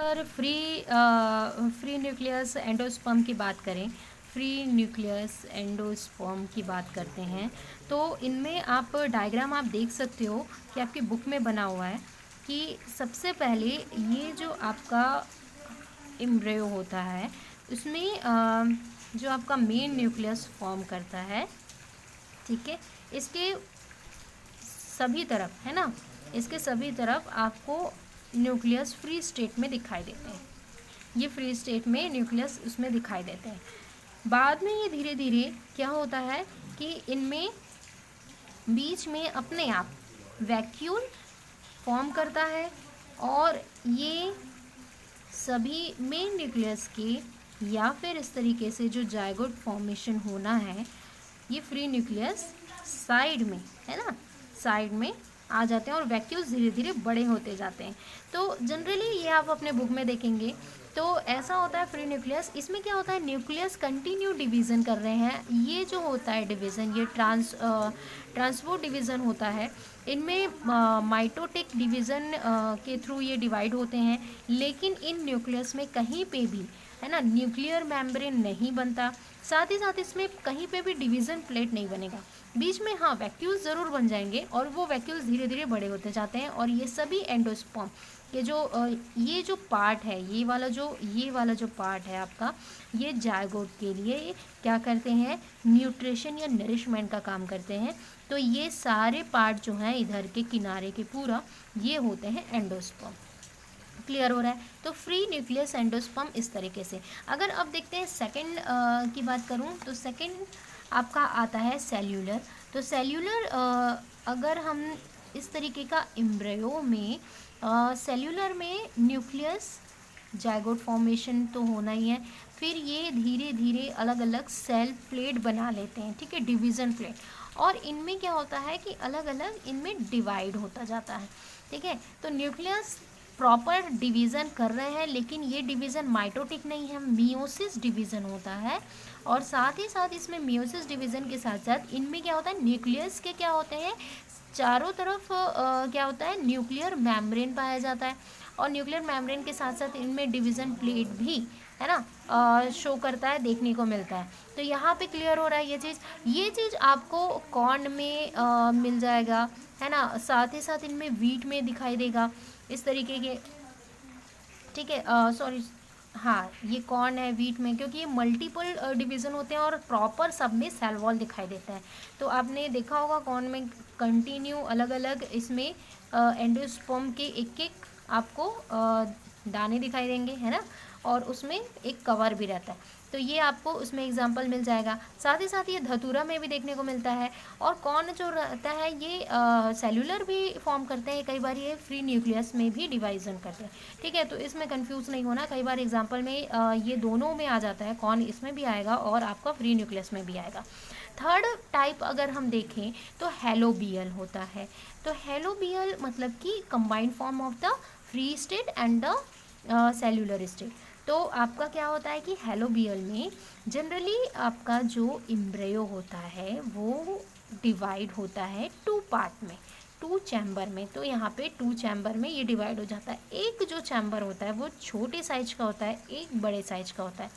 अगर free nucleus endosperm की बात करें, फ्री न्यूक्लियस एंडोस्पर्म की बात करते हैं, तो इनमें आप डायग्राम आप देख सकते हो कि आपकी बुक में बना हुआ है कि सबसे पहले ये जो आपका एम्ब्रियो होता है उसमें जो आपका मेन न्यूक्लियस फॉर्म करता है, ठीक है, इसके सभी तरफ, है ना, इसके सभी तरफ आपको न्यूक्लियस फ्री स्टेट में दिखाई देते हैं। ये फ्री स्टेट में न्यूक्लियस उसमें दिखाई देते हैं। बाद में ये धीरे धीरे क्या होता है कि इनमें बीच में अपने आप वैक्यूल फॉर्म करता है और ये सभी मेन न्यूक्लियस के या फिर इस तरीके से जो जाइगोट फॉर्मेशन होना है, ये फ्री न्यूक्लियस साइड में, है ना, साइड में आ जाते हैं और वैक्यूल्स धीरे धीरे बड़े होते जाते हैं। तो जनरली ये आप अपने बुक में देखेंगे तो ऐसा होता है फ्री न्यूक्लियस। इसमें क्या होता है, न्यूक्लियस कंटिन्यू डिवीज़न कर रहे हैं। ये जो होता है डिवीज़न, ये ट्रांसपोर्ट डिवीज़न होता है। इनमें माइटोटिक डिवीज़न के थ्रू ये डिवाइड होते हैं, लेकिन इन न्यूक्लियस में कहीं पे भी, है ना, न्यूक्लियर मेम्ब्रेन नहीं बनता। साथ ही साथ इसमें कहीं पे भी डिवीज़न प्लेट नहीं बनेगा। बीच में हाँ वैक्यूल्स ज़रूर बन जाएंगे और वो वैक्यूल्स धीरे धीरे बड़े होते जाते हैं और ये सभी एंडोस्पर्म के जो ये जो पार्ट है, ये वाला जो पार्ट है आपका, ये जायगोट के लिए क्या करते हैं, न्यूट्रिशन या नरिशमेंट का काम करते हैं। तो ये सारे पार्ट जो हैं इधर के किनारे के पूरा, ये होते हैं एंडोस्पर्म। क्लियर हो रहा है? तो फ्री न्यूक्लियस एंडोस्पर्म इस तरीके से। अगर अब देखते हैं सेकंड की बात करूं तो सेकंड आपका आता है सेल्यूलर। तो सेल्यूलर अगर हम इस तरीके का एम्ब्रियो में सेल्यूलर में न्यूक्लियस जाइगोट फॉर्मेशन तो होना ही है, फिर ये धीरे धीरे अलग अलग सेल प्लेट बना लेते हैं, ठीक है, डिवीज़न प्लेट। और इनमें क्या होता है कि अलग अलग इनमें डिवाइड होता जाता है, ठीक है। तो न्यूक्लियस प्रॉपर डिवीज़न कर रहे हैं, लेकिन ये डिवीज़न माइटोटिक नहीं है, मियोसिस डिवीज़न होता है। और साथ ही साथ इसमें मियोसिस डिवीज़न के साथ साथ इनमें क्या होता है, न्यूक्लियस के क्या होते हैं, चारों तरफ क्या होता है, न्यूक्लियर मेम्ब्रेन पाया जाता है। और न्यूक्लियर मेम्ब्रेन के साथ साथ इनमें डिवीज़न प्लेट भी, है ना, शो करता है, देखने को मिलता है। तो यहाँ पे क्लियर हो रहा है ये चीज़ आपको कॉर्न में मिल जाएगा, है ना, साथ ही साथ इनमें व्हीट में दिखाई देगा इस तरीके के, ठीक है। सॉरी, हाँ, ये कॉर्न है व्हीट में, क्योंकि ये मल्टीपल डिवीज़न होते हैं और प्रॉपर सब में सेल वॉल दिखाई देता है। तो आपने देखा होगा कॉर्न में कंटिन्यू अलग अलग इसमें एंडोस्पर्म के एक एक आपको दाने दिखाई देंगे, है ना, और उसमें एक कवर भी रहता है। तो ये आपको उसमें एग्जाम्पल मिल जाएगा। साथ ही साथ ये धतूरा में भी देखने को मिलता है। और कॉर्न जो रहता है ये सेल्यूलर भी फॉर्म करते हैं, कई बार ये फ्री न्यूक्लियस में भी डिवाइजन करते हैं, ठीक है। तो इसमें कंफ्यूज नहीं होना, कई बार एग्जाम्पल में ये दोनों में आ जाता है, कॉर्न इसमें भी आएगा और आपका फ्री न्यूक्लियस में भी आएगा। थर्ड टाइप अगर हम देखें तो हेलोबियल होता है। तो हेलोबियल मतलब कि combined form of the free state and the cellular state. तो आपका क्या होता है कि हेलोबियल में जनरली आपका जो एम्ब्रियो होता है वो डिवाइड होता है टू पार्ट में, टू चैम्बर में। तो यहाँ पे टू चैम्बर में ये डिवाइड हो जाता है। एक जो चैम्बर होता है वो छोटे साइज का होता है, एक बड़े साइज का होता है।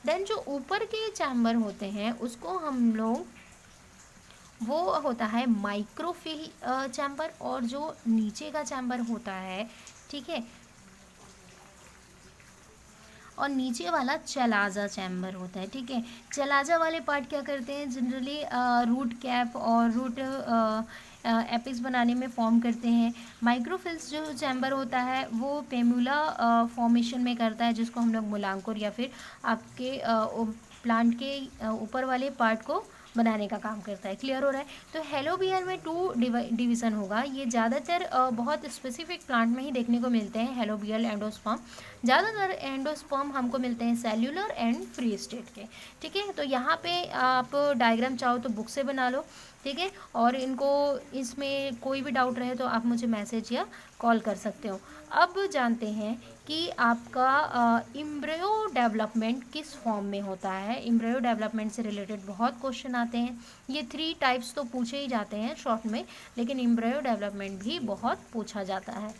देन जो ऊपर के चैम्बर होते हैं उसको हम लोग, वो होता है माइक्रोफिल चैम्बर, और जो नीचे का चैम्बर होता है, ठीक है, और नीचे वाला चलाजा चैम्बर होता है, ठीक है। चलाजा वाले पार्ट क्या करते हैं, जनरली रूट कैप और रूट एपिस बनाने में फॉर्म करते हैं। माइक्रोफिल्स जो चैम्बर होता है वो पेमुला फॉर्मेशन में करता है, जिसको हम लोग मुलांकुर या फिर आपके प्लांट के ऊपर वाले पार्ट को बनाने का काम करता है। क्लियर हो रहा है? तो हेलोबियल में टू डिवीज़न होगा। ये ज़्यादातर बहुत स्पेसिफिक प्लांट में ही देखने को मिलते हैं, हेलोबियल एंडोस्पर्म। ज़्यादातर एंडोस्पर्म हमको मिलते हैं सेल्यूलर एंड फ्री स्टेट के, ठीक है। तो यहाँ पे आप डायग्राम चाहो तो बुक से बना लो, ठीक है। और इनको, इसमें कोई भी डाउट रहे तो आप मुझे मैसेज या कॉल कर सकते हो। अब जानते हैं कि आपका एम्ब्रियो डेवलपमेंट किस फॉर्म में होता है। एम्ब्रियो डेवलपमेंट से रिलेटेड बहुत क्वेश्चन आते हैं। ये 3 टाइप्स तो पूछे ही जाते हैं शॉर्ट में, लेकिन एम्ब्रियो डेवलपमेंट भी बहुत पूछा जाता है।